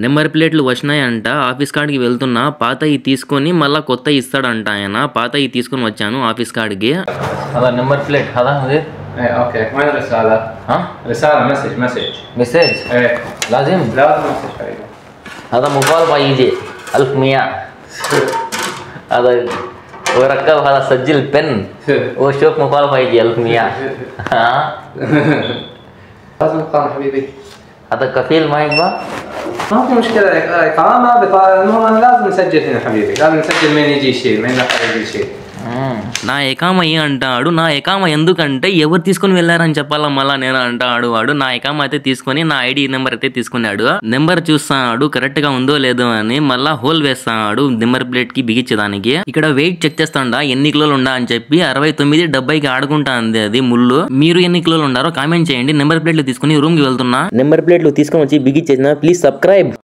Number ప్లేట్లు వచ్చినాయంట. Office కాడికి వెళ్తున్నా. పాతయి తీసుకొని మళ్ళా కొత్త ఇస్తాడంట ఆయన. పాతయి తీసుకొని వచ్చాను ఆఫీస్ కాడికి. అలా నెంబర్ ప్లేట్ هذا مدير. اوكي وين الرسالة؟ ها؟ رسالة مسج مسج ايه لازم مسج حبيبي. هذا مكالمة يجي 1100 هذا وركب هذا سجل بن وشوف مكالمة يجي 1100 ها لازم إقامة حبيبي. هذا كفيل ما يبغى؟ ما في مشكلة إقامة بطالة. المهم أنا لازم نسجل هنا حبيبي. لازم نسجل مين يجي شيء مين لا يجي شيء. నా ఎకామ అంటాడు. నా ఎకామ ఎందుకంటే ఎవరు తీసుకుని వెళ్ళారని చెప్పాలా మళ్ళా నేను అంటాడు వాడు. నా ఎకామ అయితే తీసుకొని నా ఐడి నెంబర్ అయితే తీసుకున్నాడు. నెంబర్ చూస్తాడు కరెక్ట్ గా ఉందో లేదో అని. మళ్ళా హోల్ వేస్తాడు నెంబర్ ప్లేట్ కి బిగించడానికి. ఇక్కడ వెయిట్ చెక్ చేస్తాడా ఎన్ని కిలోలు ఉండా అని చెప్పి 69 70కి ఆడుకుంటా అంది అది ముళ్ళు. మీరు ఎన్ని కిలోలు ఉండారో కామెంట్ చేయండి. నెంబర్ ప్లేట్లు తీసుకుని రూమ్ కి వెళ్తున్నా. నెంబర్ ప్లేట్లు తీసుకొని వచ్చి బిగించేసిన. Please subscribe.